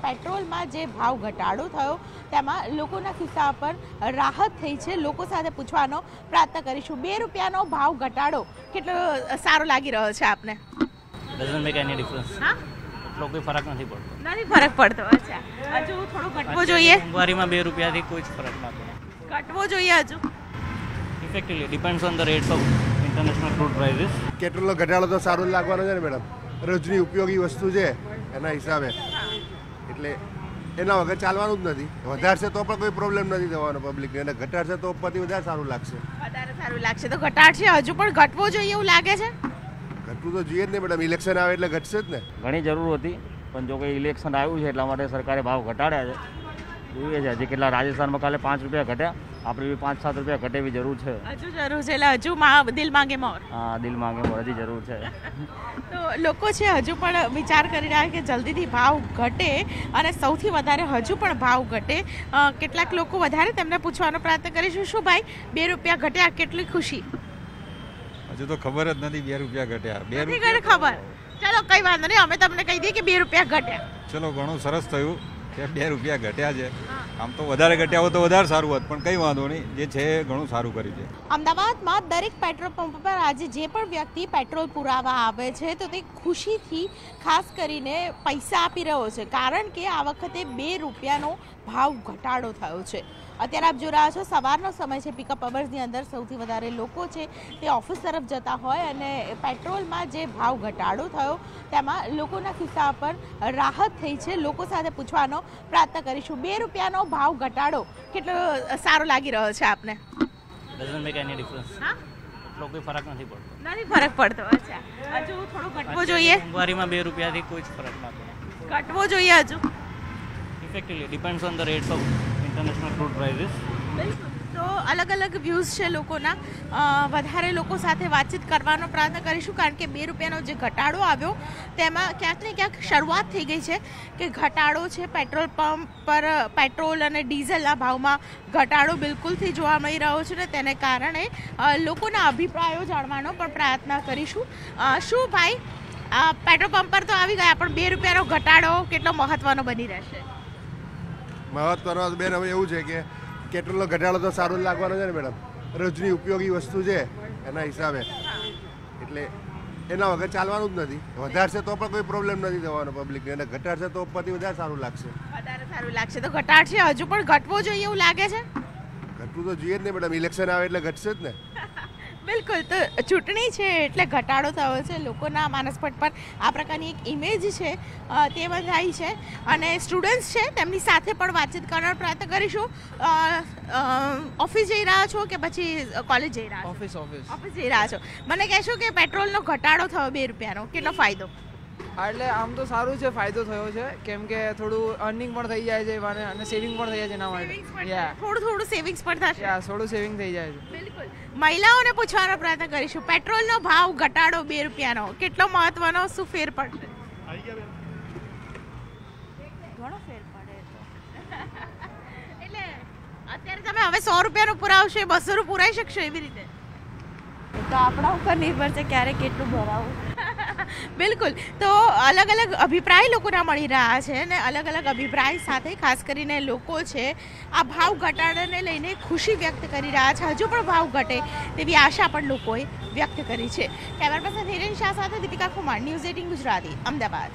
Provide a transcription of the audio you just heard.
પેટ્રોલમાં જે ભાવ ઘટાડો થયો તેમાં લોકોના ખિસ્સા પર રાહત થઈ છે. લોકો સાથે પૂછવાનો પ્રયત્ન કરીશું. 2 રૂપિયાનો ભાવ ઘટાડો કેટલો સારો લાગી રહ્યો છે આપને? Doesn't make any difference. હા, એટલો કોઈ ફરક નથી પડતો. નથી ફરક પડતો. અચ્છા, હજુ થોડો ઘટવો જોઈએ. મોંઘવારીમાં 2 રૂપિયાથી કોઈ જ ફરક ના પડે. ઘટવો જોઈએ હજુ. Effectively depends on the rates of international crude prices. પેટ્રોલનો ઘટાડો તો સારો જ લાગવાનો છે ને મેડમ. રોજની ઉપયોગી વસ્તુ છે એના હિસાબે, એટલે એના વગર ચાલવાનું જ નથી. વધારશે તો પણ કોઈ પ્રોબ્લેમ નથી થવાનો પબ્લિકને, અને ઘટાડશે તો ઉપરથી વધારે સારું લાગશે. વધારે સારું લાગશે તો ઘટાડશે. હજુ પણ ઘટવો જોઈએ એવું લાગે છે. ઘટવું તો જોઈએ જ નહીં મેડમ. ઇલેક્શન આવે એટલે ઘટશે જ ને. ઘણી જરૂર હતી, પણ જો કે ઇલેક્શન આવ્યું છે એટલા માટે સરકારે ભાવ ઘટાડ્યા છે. જોઈએ છે હજી કેટલા. રાજસ્થાનમાં કાલે 5 રૂપિયા ઘટ્યા, આપણે બી 5-7 રૂપિયા ઘટેવી જરૂર છે. હજુ જરૂર છે, એટલે હજુ દિલ માંગે મોર. હા, દિલ માંગે મોર હજી જરૂર છે. તો લોકો છે હજુ પણ વિચાર કરી રહ્યા કે જલ્દીથી ભાવ ઘટે, અને સૌથી વધારે હજુ પણ ભાવ ઘટે. કેટલાક લોકો વધારે તેમને પૂછવાનો પ્રયત્ન કરીશું. શું ભાઈ, 2 રૂપિયા ઘટ્યા, કેટલી ખુશી? હજુ તો ખબર જ નથી 2 રૂપિયા ઘટ્યા. 2 રૂપિયા ખબર. ચલો કઈ વાંધો નહીં, અમે તમને કહી દઈએ કે 2 રૂપિયા ઘટ્યા. ચલો, ઘણું સરસ થયું કે 2 રૂપિયા ઘટ્યા છે. આમ તો વધારે ઘટ્યા હોત તો વધારે સારું હોત, પણ કંઈ વાંધો નહીં, જે છે ઘણું સારું કર્યું છે. અમદાવાદમાં દરેક પેટ્રોલ પંપ પર આજે જે પણ વ્યક્તિ પેટ્રોલ પુરાવા આવે છે તો તે ખુશીથી ખાસ કરીને પૈસા આપી રહ્યો છે, કારણ કે આ વખતે 2 રૂપિયાનો ભાવ ઘટાડો થયો છે. અત્યારે આપ જોઈ રહ્યા છો, સવારનો સમય છે. પિકઅપ અવર્સની અંદર સૌથી વધારે લોકો છે તે ઓફિસ તરફ જતા હોય, અને પેટ્રોલમાં જે ભાવ ઘટાડો થયો તેમાં લોકોના ખિસ્સા પર રાહત થઈ છે. લોકો સાથે પૂછવાનો પ્રયત્ન કરીશું. 2 રૂપિયાનો ભાવ ઘટાડો કેટલો સારો લાગી રહ્યો છે આપને? Doesn't make any difference. હા, એટલો કોઈ ફરક નથી પડતો. નથી ફરક પડતો. અચ્છા, હજુ થોડો ઘટવો જોઈએ. મોંઘવારીમાં 2 રૂપિયાથી કોઈ જ ફરક ના પડે. ઘટવો જોઈએ હજુ. Effectively depends on the rates of international crude prices. તો અલગ અલગ વ્યૂઝ છે લોકોના. વધારે લોકો સાથે વાતચીત કરવાનો પ્રયત્ન કરીશું, કારણ કે 2 રૂપિયાનો જે ઘટાડો આવ્યો તેમાં ક્યાંક ને ક્યાંક શરૂઆત થઈ ગઈ છે કે ઘટાડો છે. પેટ્રોલ પંપ પર પેટ્રોલ અને ડીઝલના ભાવમાં ઘટાડો બિલકુલથી જોવા મળી રહ્યો છે, ને તેને કારણે લોકોના અભિપ્રાયો જાણવાનો પણ પ્રયત્ન કરીશું. શું ભાઈ, પેટ્રોલ પંપ પર તો આવી ગયા, પણ 2 રૂપિયાનો ઘટાડો કેટલો મહત્વનો બની રહેશે? મહત્વનો બેન હવે એવું છે કે પેટ્રોલનો ઘટાડો તો સારો જ લાગવાનો છે ને મેડમ. રોજની ઉપયોગી વસ્તુ છે એના હિસાબે, એટલે એના વગર ચાલવાનું જ નથી. વધારશે તો પણ કોઈ પ્રોબ્લેમ નથી થવાનો પબ્લિકને, અને ઘટાડશે તો ઉપરથી વધારે સારું લાગશે. વધારે સારું લાગશે તો ઘટાડશે. હજુ પણ ઘટવો જોઈએ એવું લાગે છે. ઘટવું તો જોઈએ જ નહીં મેડમ. ઇલેક્શન આવે એટલે ઘટશે જ ને. બિલકુલ. તો ચૂંટણી છે એટલે ઘટાડો થયો છે. લોકોના માનસપટ પર આ પ્રકારની એક ઇમેજ છે તે બંધાઈ છે, અને સ્ટુડન્ટ્સ છે તેમની સાથે પણ વાતચીત કરવાનો પ્રયત્ન કરીશું. ઓફિસ જઈ રહ્યા છો કે પછી કોલેજ જઈ રહ્યા છો? ઓફિસ જઈ રહ્યા છો. મને કહેશો કે પેટ્રોલનો ઘટાડો થયો 2 રૂપિયાનો, કેટલો ફાયદો? એટલે આમ તો સારું છે, ફાયદો થયો છે, કેમ કે થોડું અર્નિંગ પણ થઈ જાય છે અને સેવિંગ પણ થઈ જાય છે એના માટે. થોડું સેવિંગ્સ પણ થશે. થોડું સેવિંગ થઈ જાય છે. બિલકુલ. મહિલાઓને પૂછવાનો પ્રયત્ન કરીશું. પેટ્રોલનો ભાવ ઘટાડો 2 રૂપિયાનો કેટલો મહત્વનો, શું ફેર પડશે? ઘણો ફેર પડે. એટલે અત્યારે તમે હવે 100 રૂપિયાનું પુરાવશો, 200 નું પુરાઈ શકશો એવી રીતે? તો આપણા ઉપર નિર્ભર છે ક્યારે કેટલું ભરાવું. બિલકુલ. તો અલગ અલગ અભિપ્રાય લોકોના મળી રહ્યા છે, અને અલગ અલગ અભિપ્રાય સાથે ખાસ કરીને લોકો છે આ ભાવ ઘટાડાને લઈને ખુશી વ્યક્ત કરી રહ્યા છે. હજુ પણ ભાવ ઘટે તેવી આશા પણ લોકોએ વ્યક્ત કરી છે. કેમેરા પર્સન હિરેન શાહ સાથે દીપિકા કુમાર, ન્યૂઝ 18 ગુજરાતી, અમદાવાદ.